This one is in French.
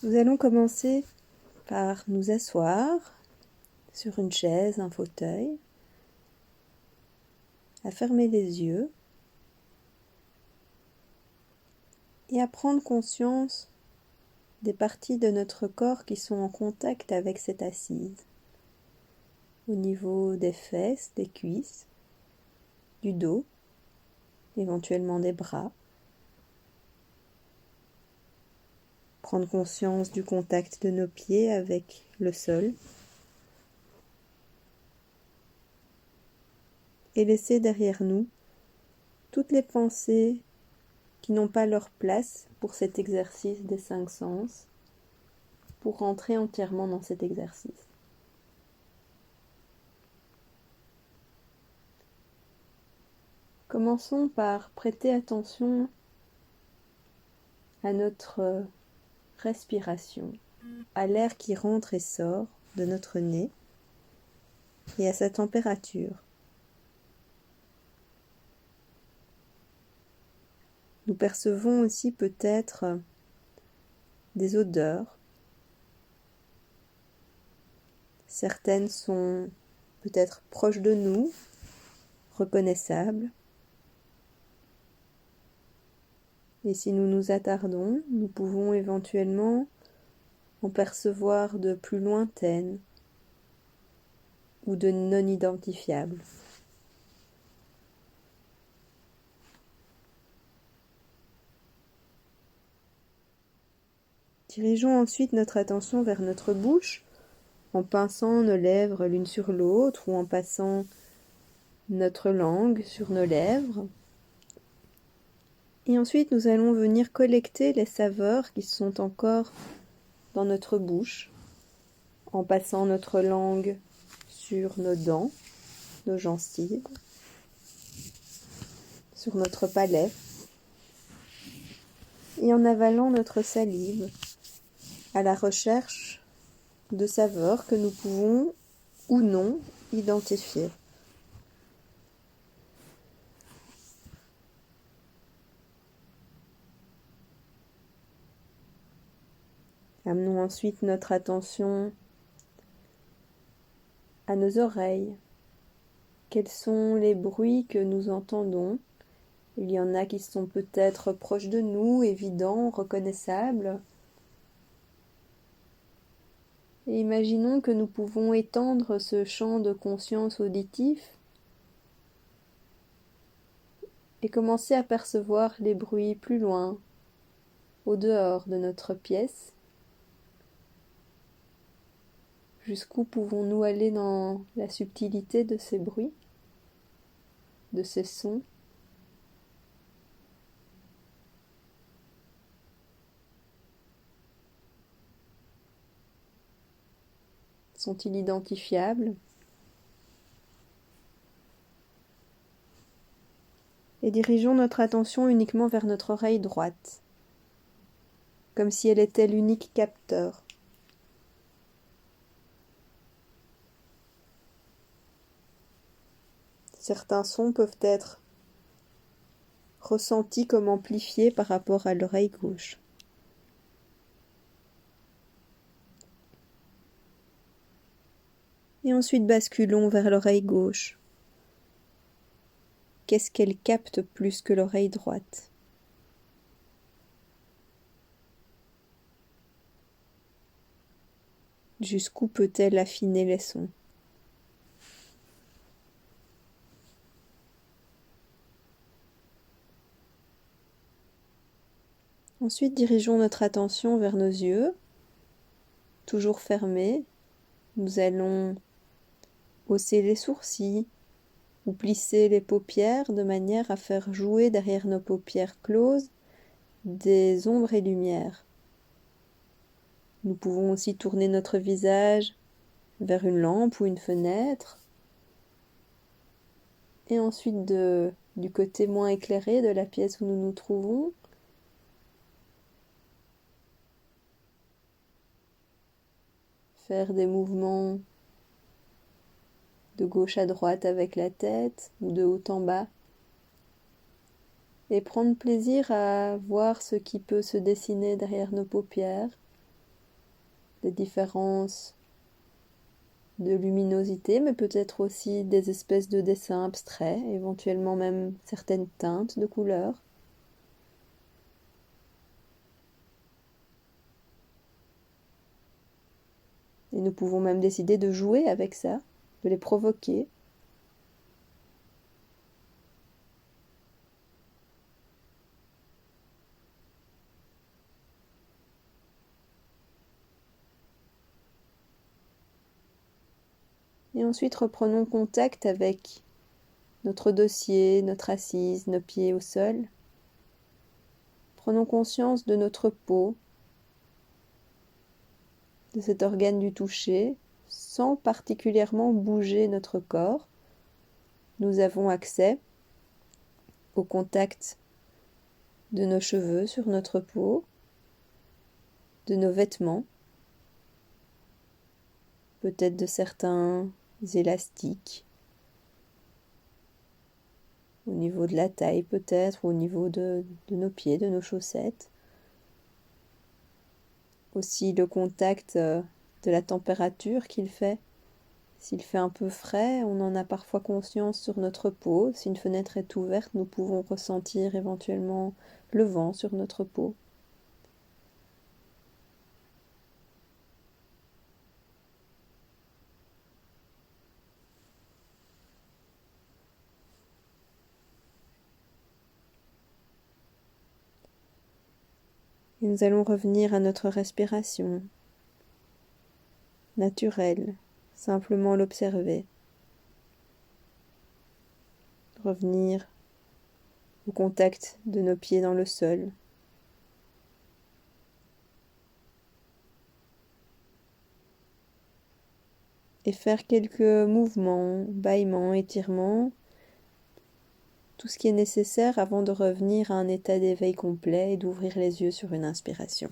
Nous allons commencer par nous asseoir sur une chaise, un fauteuil, à fermer les yeux et à prendre conscience des parties de notre corps qui sont en contact avec cette assise, au niveau des fesses, des cuisses, du dos, éventuellement des bras. Prendre conscience du contact de nos pieds avec le sol et laisser derrière nous toutes les pensées qui n'ont pas leur place pour cet exercice des 5 sens, pour rentrer entièrement dans cet exercice. Commençons par prêter attention à notre respiration, à l'air qui rentre et sort de notre nez et à sa température. Nous percevons aussi peut-être des odeurs. Certaines sont peut-être proches de nous, reconnaissables. Et si nous nous attardons, nous pouvons éventuellement en percevoir de plus lointaines ou de non identifiables. Dirigeons ensuite notre attention vers notre bouche en pinçant nos lèvres l'une sur l'autre ou en passant notre langue sur nos lèvres. Et ensuite, nous allons venir collecter les saveurs qui sont encore dans notre bouche en passant notre langue sur nos dents, nos gencives, sur notre palais et en avalant notre salive à la recherche de saveurs que nous pouvons ou non identifier. Amenons ensuite notre attention à nos oreilles. Quels sont les bruits que nous entendons? Il y en a qui sont peut-être proches de nous, évidents, reconnaissables. Et imaginons que nous pouvons étendre ce champ de conscience auditif et commencer à percevoir les bruits plus loin, au dehors de notre pièce. Jusqu'où pouvons-nous aller dans la subtilité de ces bruits, de ces sons? Sont-ils identifiables? Et dirigeons notre attention uniquement vers notre oreille droite, comme si elle était l'unique capteur. Certains sons peuvent être ressentis comme amplifiés par rapport à l'oreille gauche. Et ensuite basculons vers l'oreille gauche. Qu'est-ce qu'elle capte plus que l'oreille droite? Jusqu'où peut-elle affiner les sons? Ensuite, dirigeons notre attention vers nos yeux, toujours fermés. Nous allons hausser les sourcils ou plisser les paupières de manière à faire jouer derrière nos paupières closes des ombres et lumières. Nous pouvons aussi tourner notre visage vers une lampe ou une fenêtre. Et ensuite, du côté moins éclairé de la pièce où nous nous trouvons, faire des mouvements de gauche à droite avec la tête ou de haut en bas et prendre plaisir à voir ce qui peut se dessiner derrière nos paupières, des différences de luminosité, mais peut-être aussi des espèces de dessins abstraits, éventuellement même certaines teintes de couleurs. Et nous pouvons même décider de jouer avec ça, de les provoquer. Et ensuite reprenons contact avec notre dossier, notre assise, nos pieds au sol. Prenons conscience de notre peau, de cet organe du toucher, sans particulièrement bouger notre corps. Nous avons accès au contact de nos cheveux sur notre peau, de nos vêtements, peut-être de certains élastiques, au niveau de la taille peut-être, ou au niveau de nos pieds, de nos chaussettes. Aussi le contact de la température qu'il fait. S'il fait un peu frais, on en a parfois conscience sur notre peau. Si une fenêtre est ouverte, nous pouvons ressentir éventuellement le vent sur notre peau. Et nous allons revenir à notre respiration naturelle, simplement l'observer. Revenir au contact de nos pieds dans le sol. Et faire quelques mouvements, bâillements, étirements, tout ce qui est nécessaire avant de revenir à un état d'éveil complet et d'ouvrir les yeux sur une inspiration.